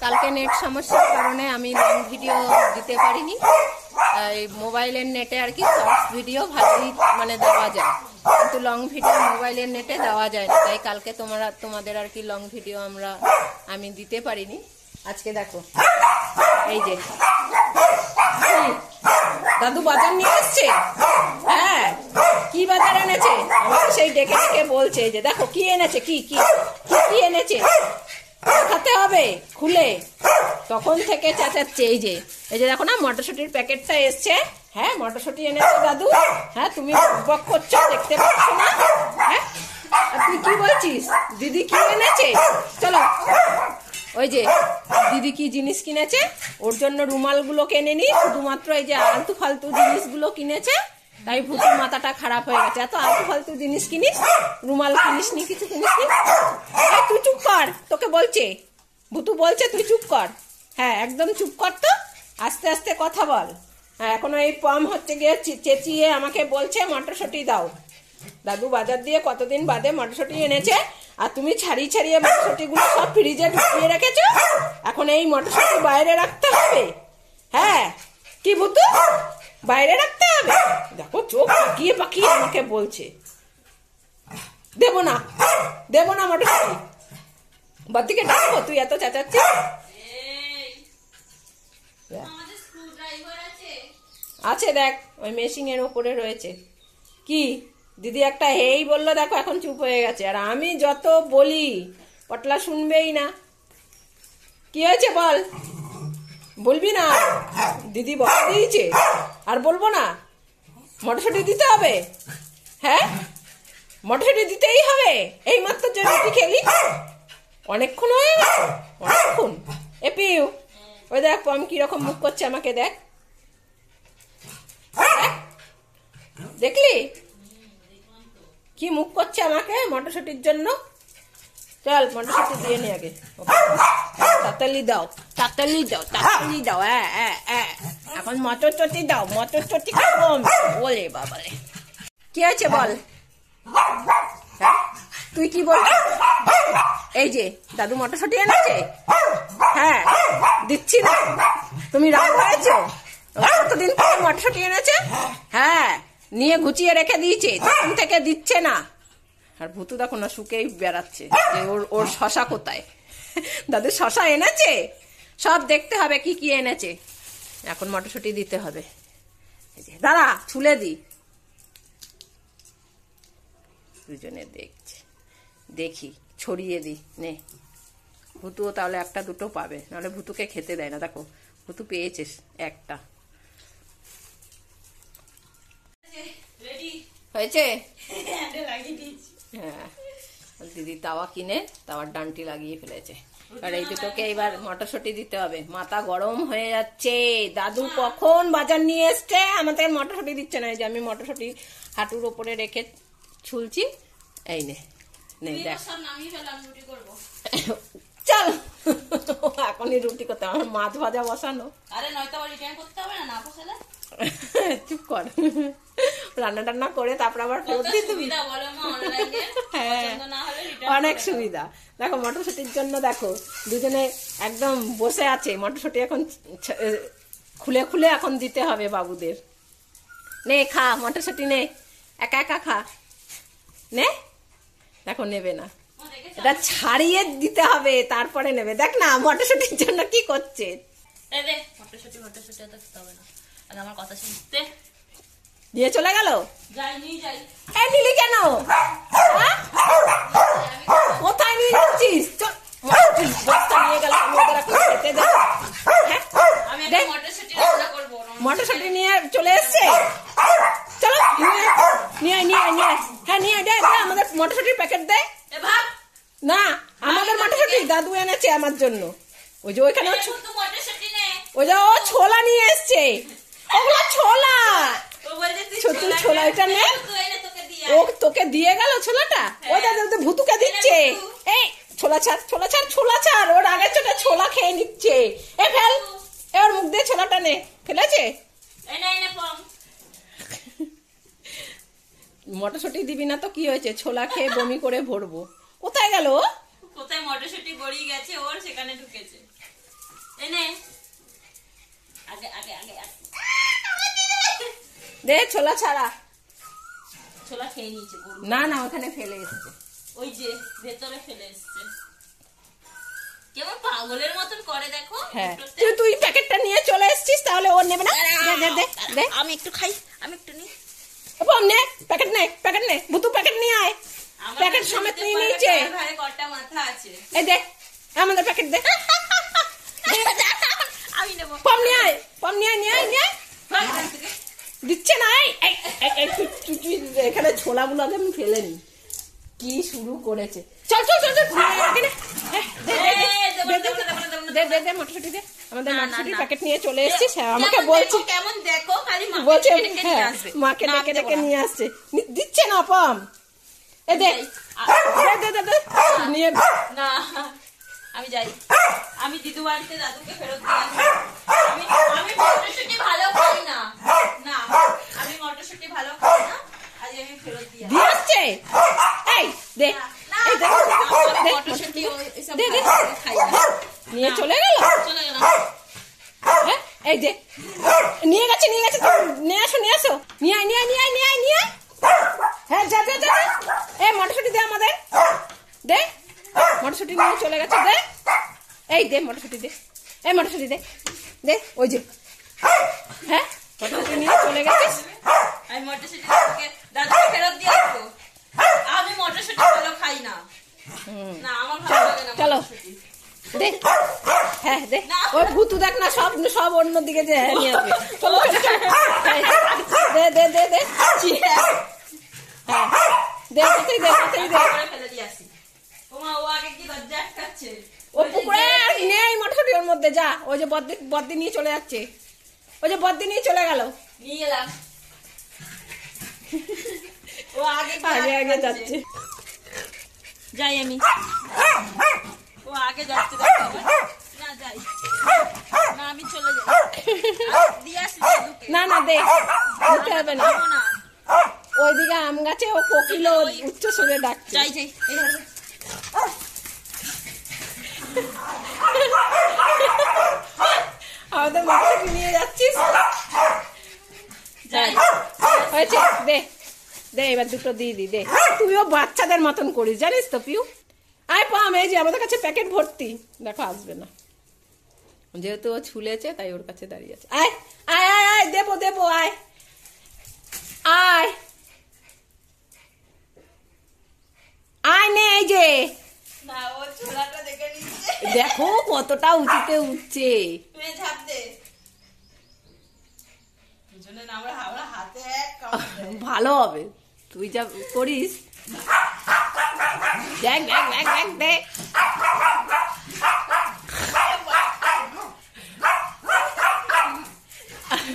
কালকে নেট সমস্যার কারণে আমি লং ভিডিও দিতে পারিনি। এই মোবাইলের নেটে আর কি শর্টস ভিডিও ভালোই মানে দেওয়া যায়, কিন্তু লং ভিডিও মোবাইলের নেটে দেওয়া যায় না। তাই কালকে তোমাদের আর কি লং ভিডিও আমি দিতে পারিনি। আজকে দেখো এই যে দাদু বাজার নিয়ে এসছে। হ্যাঁ, কি বাজার এনেছে আমাকে সেই ডেকে ডেকে বলছে যে দেখো কি এনেছে, কি কি কি এনেছে দেখাতে হবে খুলে। তখন থেকে চেঁচাচ্ছে। এই যে দেখো না মটরশুটির প্যাকেটটা এসছে। হ্যাঁ, মটরশুটি এনেছে দাদু। হ্যাঁ, তুমি বক করছো, দেখতে পাচ্ছ না? হ্যাঁ, আর তুই কি বলছিস? দিদি কি এনেছে? চলো, ওই যে দিদি কি জিনিস কিনেছে, ওর জন্য রুমালগুলো কেনেনি, শুধুমাত্র এই যে আলতু ফালতু জিনিসগুলো কিনেছে। তাই ভুতুর মাথাটা খারাপ হয়ে গেছে। এত আলতু ফালতু জিনিস কিনিস, রুমাল কিনিস নি, কিছু কিনিস নি। তুই চুপ কর, তোকে বলছে ভুতু বলছে তুই চুপ কর। হ্যাঁ, একদম চুপ কর তো, আস্তে আস্তে কথা বল। হ্যাঁ, এখনো এই পম হচ্ছে গিয়ে চেঁচিয়ে আমাকে বলছে মটরশুটি দাও। দাদু বাজার দিয়ে কতদিন বাদে মটরশুটি এনেছে, আর তুমি ছাড়িয়ে মটরশুটিগুলো সব ফ্রিজে ঢুকিয়ে রেখেছো। এখন এই মটরশুটি বাইরে রাখতে হবে? হ্যাঁ, কি ভুতু বাইরে রাখতে হবে? দেখো চোখ পাকিয়ে আমাকে বলছে দেবো না মটরশুটি। বাদিকে ডাকবো, তুই এত চেঁচাচ্ছিস। আছে দেখ, ওই মেশিং এর ওপরে রয়েছে। কি দিদি একটা হেই বললো, দেখো এখন চুপ হয়ে গেছে। আর আমি যত বলি পটলা শুনবেই না। কি হয়েছে বল, বলবি না? দিদি বকা দিয়েছে, আর বলবো না? মটরশুটি দিতে হবে। হ্যাঁ, মটরশুটি দিতেই হবে। এই মাত্র যে রুটি খেলি, অনেকক্ষণ হয়ে গেছে, অনেকক্ষণ। এপিউ, ওই দেখ পম কিরকম মুখ করছে আমাকে, দেখ দেখলি কি মুখ করছে আমাকে মটরশুটির জন্য। চল মটরশুটি দিয়ে নি আগে, তাড়াতাড়ি দাও। হ্যাঁ, এখন মটরশুটি দাও, মটরশুটি খাবো বলে বাবারে। কি আছে বল? তুই কি বল? এই যে দাদু মটরশুটি এনেছে। হ্যাঁ, দিচ্ছি না, তুমি রাগ হয়েছো? কতদিন পরে মটরশুটি এনেছে। হ্যাঁ, নিয়ে গুছিয়ে রেখে দিয়েছে, তখন থেকে দিচ্ছে না। আর ভুতু দেখো না শুকেই বেড়াচ্ছে যে ওর শশা কোথায়। দাদু শশা এনেছে, সব দেখতে হবে কি কি এনেছে। এখন মটরশুটি দিতে হবে। দাঁড়া, ছুলে দি। দুজনে দেখি ছড়িয়ে দি। নে, ভুতুও তাহলে একটা দুটো পাবে, নাহলে ভুতুকে খেতে দেয় না। দেখো ভুতু পেয়েছিস একটা। হয়েছে? হ্যাঁ, দিদি তাওয়া কিনে তাওয়ার ডান্টি লাগিয়ে ফেলেছে। আর এই দুটোকে এবার মটরশুটি দিতে হবে। মাথা গরম হয়ে যাচ্ছে। দাদু কখন বাজার নিয়ে এসছে, আমাদের মটরশুটি দিচ্ছে না। এই যে আমি মটরশুটি হাঁটুর ওপরে রেখে ছুলছি। এই নে দেখ, চল এখনই রুটি করতে হবে, মাছ ভাজা বসানো। চুপ কর, রান্না টান্না করে তারপর আবার ফেরত দিয়ে দিবি। হ্যাঁ, অনেক সুবিধা। দেখো মটরশুটির জন্য দেখো দুজনে একদম বসে আছে। মটরশুটি এখন খুলে এখন দিতে হবে বাবুদের। নে খা মটরশুটি, নে একা একা খা। নে, দেখো নেবে না, এটা ছাড়িয়ে দিতে হবে তারপরে নেবে। দেখ না মটরশুটির জন্য কি করছে। আমার কথা শুনতে দিয়ে চলে গেল। নিলি কেন? কোথায় নিয়ে যাচ্ছিস? নিয়ে গেল মটরশুটি নিয়ে চলে এসছে। চলো নিয়ে হ্যাঁ নিয়ে দে, আমাদের মটরশুটির প্যাকেট দে। না, আমাদের মটরশুটি দাদু এনেছে আমার জন্য। ওই যে ওইখানে ওই যে ও ছোলা নিয়ে এসছে। ওগুলো ছোলা, তুই ছোলা এটা নে। ও তোকে দিয়ে গেল ছোলাটা। ওই দাদা ভুতুকে দিচ্ছে। এই ছোলা ছাড়, ওর আগে ছোলা খেয়ে নিচ্ছে। এ ফেল, এবার মুখ দিয়ে ছোলাটা নে। ফেলেছে। মটরশুটি দিবি না তো কি হয়েছে, ছোলা খেয়ে বমি করে ভরবো। কোথায় গেল? কোথায় মটরশুটি গড়িয়ে গেছে ওর, সেখানে ঢুকেছে। এনে আগে আগে আগে আগে। দে ছোলা ছাড়া। ছোলা খেয়ে নিয়েছে গরু। না না ওখানে ফেলে এসছে। ওই যে ভেতরে ফেলে এসছে। কেমন পাগলের মতন করে দেখো। হ্যাঁ দুটোতে। তুই প্যাকেটটা নিয়ে চলে এসেছিস, তাহলে ও নেবে না। দে দে দে দে আমি একটু খাই, আমি একটু নিই। পম নে, প্যাকেট নে ভুতু প্যাকেট নিয়ে আয়। আমার প্যাকেট কাছে সমেত দিতে নিয়ে পারবে, নিয়েছে। তার ধারে কটা মাথা আছে। এই দে আমাদের প্যাকেট দে। আমি নেবো। পম নিয়ে আয়, পম নিয়ে আয়, নিয়ে আয়, নিয়ে আয়। দিচ্ছে না। তুই এখানে ছোলাগুলো আগে আমি ফেলে নি। কি শুরু করেছে। চল চল চল চল দে মটরশুটি দে। আমাদের মটরশুটির প্যাকেট নিয়ে চলে এসেছিস। হ্যাঁ আমাকে বলছি, কেমন দেখো খালি বলছে ডেকে নিয়ে আসবে। মাকে না, ডেকে আমি দেবো ডেকে না। নিয়ে আসছে। দিচ্ছে না পম। এ দে দে দে দে নিয়ে। না আমি যাই, আমি দিদু বাড়িতে দাদুকে ফেরত দিয়ে আসবো। আমি মটরশুঁটি ভালো খাই না। না আমি মটরশুঁটি ভালো খাই না, আজ আমি ফেরত দিয়ে আসবো। দিয়ে আসছে। এই দে না, এই দে আমি দে মটরশুঁটি এসব দে, দে। খাই না। নিয়ে চলে গেল। চলে গেলাম। হ্যাঁ এই দে নিয়ে গেছে নিয়ে আসো নিয়ে আসো। নিয়ে আয় নিয়ে আয় নিয়ে আয় নিয়ে আয় নিয়ে আয়। হ্যাঁ যা যা যা। এই মটরশুটি দে আমাদের। দে মটরশুটি নিয়ে চলে গেছে। দে এই দে মটরশুটি দে। এই মটরশুটি দে দে। ওই যে হ্যাঁ মটরশুটি নিয়ে চলে গেছিস। আমি মটরশুঁটি দাদুকে ফেরত দিয়ে আসবো। আমি মটরশুঁটি ভালো খাই না। না আমার ভালো লাগে না চলো। মটরশুঁটি। দে হ্যাঁ দে। না। ওই ভুতু দেখ না সব সব অন্য দিকে যে হ্যাঁ নিয়ে আসবে। চলো চলো চলো। দে দে দে দে। হ্যাঁ দে কোথায় দে কোথায় দে। করে ফেলে দিয়ে আসি। ওমা ও আগে কি লজ্জা আটকাচ্ছে। ও পুকুরে নেই মটরশুটি ওর মধ্যে। যা ওই যে বদ্দি নিয়ে চলে যাচ্ছে। ওই যে বদ্দি নিয়ে চলে গেল। নিয়ে গেলাম। ও আগে আগে আগে যাচ্ছে। যাই আমি। ও আগে যাচ্ছে দেখো। না যাই না, আমি চলে যাই। দিয়ে আসি দাদুকে। না না দে দিতে হবে না। যাবো না। ওইদিকে আম গাছে ও কোকিল উচ্চ সুরে ডাকছে। যাই যাই এই ধরো। আমাদের মটরশুটি নিয়ে যাচ্ছিস। যাই। হয়েছে দে দে এবার দুটো দিয়ে দি দে। তুইও বাচ্চাদের মতন করিস জানিস তো পিউ। আয় পাম এই যে আমাদের কাছে প্যাকেট ভর্তি। দেখো আসবে না, যেহেতু ও ছুলেছে তাই ওর কাছে দাঁড়িয়ে আছে। আয় আয় আয় আয় দেবো দেবো আয় আয় আয় নে এই যে না ও ছোলাটা দেখে নিচ্ছে। দেখো কতটা উঁচুতে উঠছে। তুই ঝাঁপ দে। দুজনে না আমরা হাতে এক কামড় দেয়। ভালো হবে তুই যা করিস। দেখ দেখ দেখ দেখ দেখ।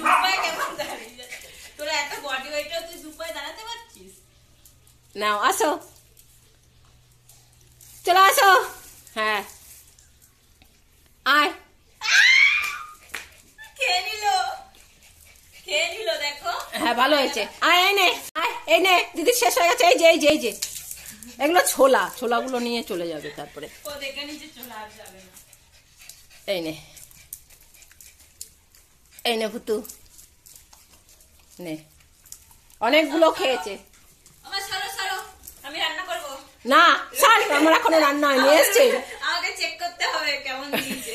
দুপায়ে কেমন দাঁড়িয়ে যাচ্ছে। তোর এত বডি ওয়েটও তুই দুপায়ে দাঁড়াতে পারছিস? নাও আসো চলো আসো। হ্যাঁ আয় খেয়ে নিল দেখো। হ্যাঁ ভালো হয়েছে। আয় এই নে আয় এই নে দিদি শেষ হয়ে গেছে। এই যে এই যে এই যে এগুলো ছোলাগুলো নিয়ে চলে যাবে তারপরে। ও দেখে নিচে চলে আর যাবে না। এই নে ভুতু নে। অনেকগুলো খেয়েছে। আমার সরো আমি রান্না করব। না ছাড় আমার এখনো রান্না হয়নি। এসছে আমাকে চেক করতে হবে কেমন দিয়েছে।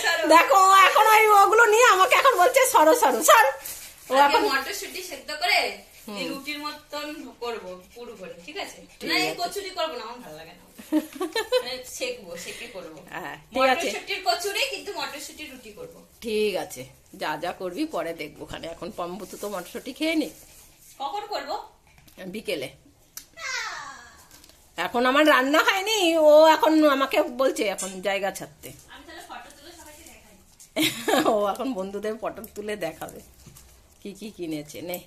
সরো দেখো এখন ওই ওগুলো নিয়ে আমাকে এখন বলছে সরো সরো সর। ও আগে এখন মটরশুঁটি সেদ্ধ করে এই রুটির মতন করব পুরো করে, ঠিক আছে? না এই কচুরি করব না, আমার ভালো লাগে না। মানে সেকে করব। হ্যাঁ ঠিক আছে মটরশুঁটির কচুরি, কিন্তু মটরশুঁটির রুটি করব। ঠিক আছে যা যা করবি পরে দেখবো। খানে এখন পম্বুতু তো মটরশুঁটি খেয়ে নি। কখন করব? বিকেলে। এখন আমার রান্না হয়নি, ও এখন আমাকে বলছে এখন জায়গা ছাড়তে। আমি তাহলে ফটো তুলে সবাইকে দেখাই। ও এখন বন্ধুদের ফটো তুলে দেখাবে কি কি কিনেছে। নে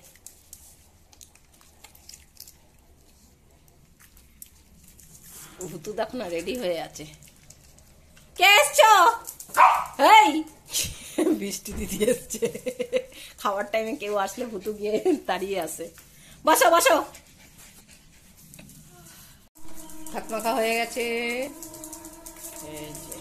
ভুতু দেখো না রেডি হয়ে আছে। কে এসছো? এই বৃষ্টি দিদি এসছে। খাওয়ার টাইমে কেউ আসলে ভুতু গিয়ে দাঁড়িয়ে আসে। বসো বসো। ভাত মাখা হয়ে গেছে। এই যে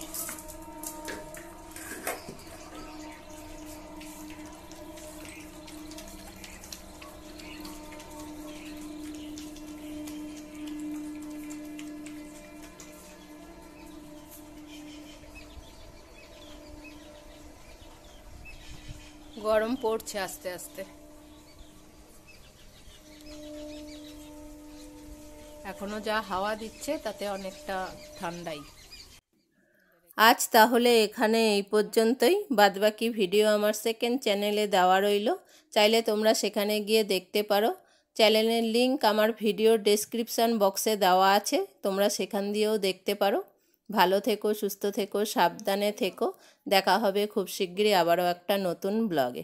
গরম পড়ছে আস্তে আস্তে। এখনো যা হাওয়া দিচ্ছে তাতে অনেকটা ঠান্ডাই। আজ তাহলে এখানে এই পর্যন্তই। বাদবাকি ভিডিও আমার সেকেন্ড চ্যানেলে দেওয়া রইল, চাইলে তোমরা সেখানে গিয়ে দেখতে পারো। চ্যানেলের লিংক আমার ভিডিওর ডেসক্রিপশান বক্সে দেওয়া আছে, তোমরা সেখান দিয়েও দেখতে পারো। ভালো থেকো, সুস্থ থেকো, সাবধানে থেকো। দেখা হবে খুব শিগগিরই আবারও একটা নতুন ব্লগে।